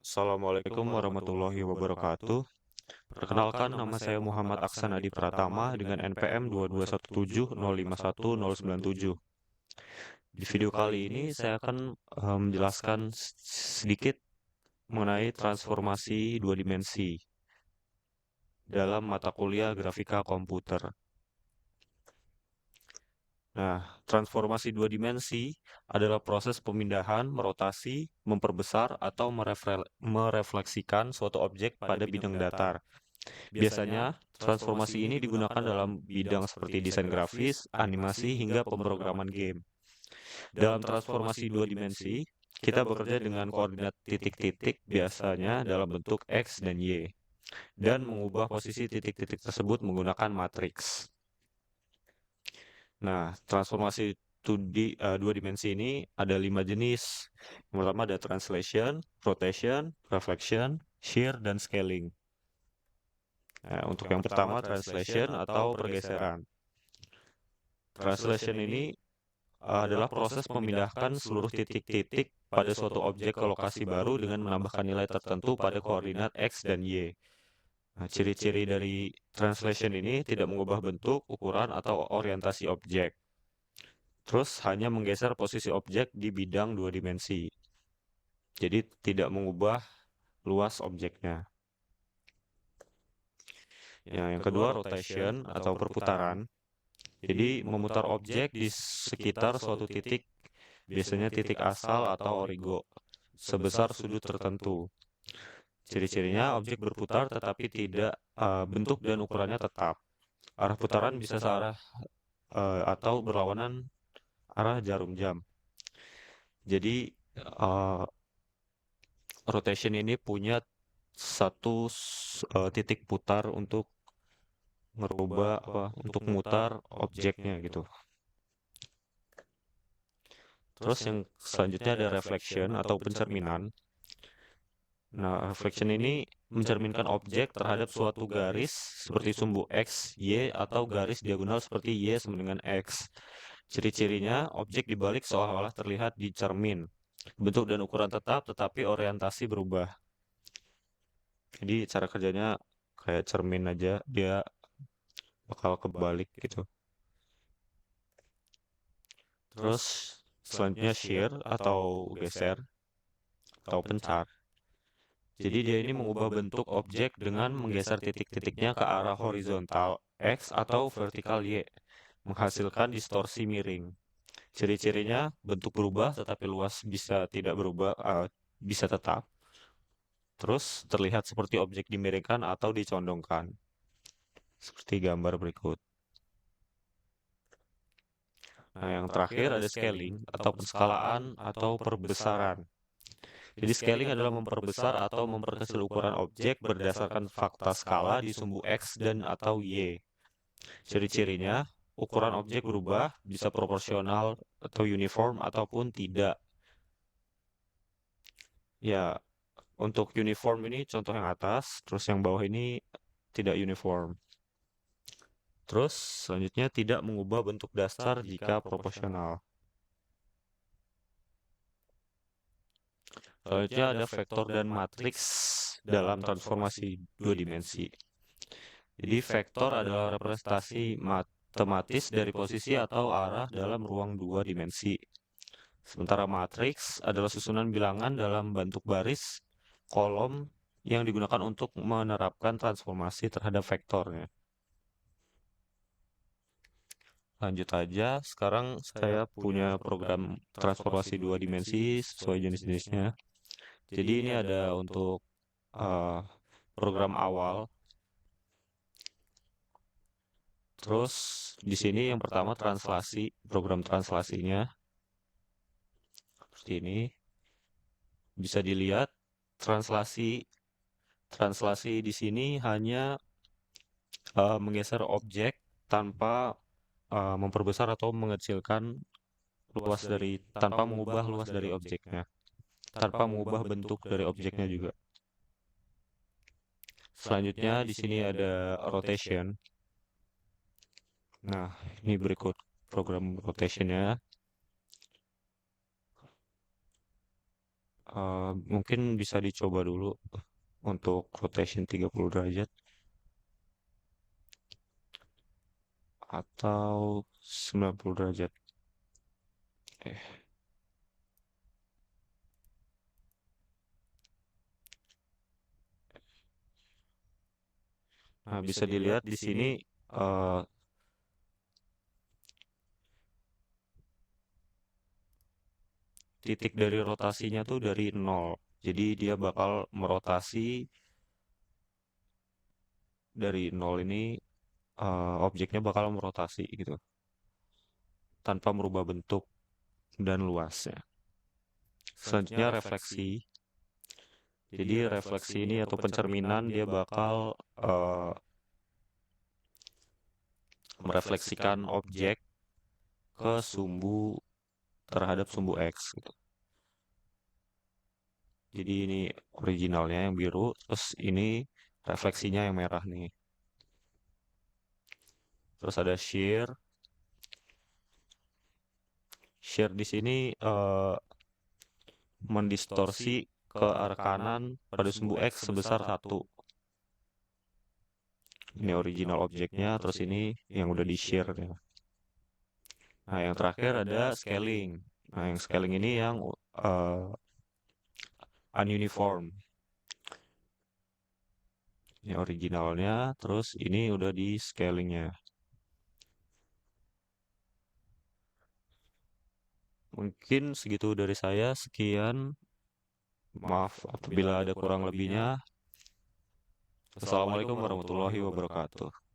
Assalamualaikum warahmatullahi wabarakatuh. Perkenalkan, nama saya Muhammad Aksan Adi Pratama dengan NPM 22170519097. Di video kali ini saya akan menjelaskan sedikit mengenai transformasi dua dimensi dalam mata kuliah grafika komputer. Nah, transformasi dua dimensi adalah proses pemindahan, merotasi, memperbesar, atau merefleksikan suatu objek pada bidang datar. Biasanya, transformasi ini digunakan dalam bidang seperti desain grafis, animasi, hingga pemrograman game. Dalam transformasi dua dimensi, kita bekerja dengan koordinat titik-titik biasanya dalam bentuk X dan Y, dan mengubah posisi titik-titik tersebut menggunakan matriks. Nah, transformasi dua dimensi ini ada 5 jenis. Yang pertama ada translation, rotation, reflection, shear, dan scaling. Nah, untuk yang pertama translation atau pergeseran. Translation ini adalah proses memindahkan seluruh titik-titik pada suatu objek ke lokasi baru dengan menambahkan nilai tertentu pada koordinat X dan Y. Nah, ciri-ciri dari translation ini tidak mengubah bentuk, ukuran, atau orientasi objek. Terus hanya menggeser posisi objek di bidang dua dimensi. Jadi tidak mengubah luas objeknya. Yang kedua rotation atau perputaran. Jadi memutar objek di sekitar suatu titik, biasanya titik asal atau origo, sebesar sudut tertentu. Ciri-cirinya objek berputar tetapi tidak bentuk dan ukurannya tetap. Arah putaran bisa searah atau berlawanan arah jarum jam. Jadi rotation ini punya satu titik putar untuk untuk mutar objeknya gitu. Terus yang selanjutnya ada reflection atau pencerminan. Nah, reflection ini mencerminkan objek terhadap suatu garis seperti sumbu X, Y, atau garis diagonal seperti Y sama dengan X. Ciri-cirinya, objek dibalik seolah-olah terlihat di cermin. Bentuk dan ukuran tetap, tetapi orientasi berubah. Jadi cara kerjanya kayak cermin aja, dia bakal kebalik gitu. Terus selanjutnya shear atau geser atau pencar. Jadi dia ini mengubah bentuk objek dengan menggeser titik-titiknya ke arah horizontal X atau vertikal Y, menghasilkan distorsi miring. Ciri-cirinya bentuk berubah tetapi luas bisa tidak berubah, bisa tetap. Terus terlihat seperti objek dimiringkan atau dicondongkan. Seperti gambar berikut. Nah, yang terakhir ada scaling atau penskalaan atau perbesaran. Jadi scaling adalah memperbesar atau memperkecil ukuran objek berdasarkan fakta skala di sumbu X dan atau Y. Ciri-cirinya, ukuran objek berubah, bisa proporsional atau uniform ataupun tidak. Ya, untuk uniform ini contoh yang atas, terus yang bawah ini tidak uniform. Terus selanjutnya tidak mengubah bentuk dasar jika proporsional. Selanjutnya ada vektor dan matriks dalam transformasi dua dimensi. Jadi vektor adalah representasi matematis dari posisi atau arah dalam ruang dua dimensi. Sementara matriks adalah susunan bilangan dalam bentuk baris, kolom yang digunakan untuk menerapkan transformasi terhadap vektornya. Lanjut aja, sekarang saya punya program transformasi dua dimensi sesuai jenis-jenisnya. Jadi ini ada untuk program awal. Terus di sini yang pertama translasi, program translasinya seperti ini. Bisa dilihat translasi di sini hanya menggeser objek tanpa memperbesar atau mengecilkan tanpa mengubah luas dari objeknya, tanpa mengubah bentuk dari objeknya juga. Selanjutnya di sini ada rotation. Nah, ini berikut program rotationnya. Mungkin bisa dicoba dulu untuk rotation 30 derajat atau 90 derajat. Eh, Nah, bisa dilihat di sini eh, titik dari rotasinya tuh dari nol. Jadi dia bakal merotasi dari nol ini, objeknya bakal merotasi gitu tanpa merubah bentuk dan luasnya. Selanjutnya refleksi. Jadi refleksi ini atau pencerminan dia bakal eh, merefleksikan objek ke sumbu terhadap sumbu X gitu. Jadi ini originalnya yang biru, terus ini refleksinya yang merah nih. Terus ada shear. Shear di sini mendistorsi ke arah kanan pada sumbu X sebesar 1. Ini original objeknya, terus ini yang udah di shear ya. Nah, yang terakhir ada scaling. Nah, yang scaling ini yang ununiform. Ini originalnya, terus ini udah di scalingnya. Mungkin segitu dari saya. Sekian. Maaf apabila ada kurang lebihnya. Assalamualaikum warahmatullahi wabarakatuh.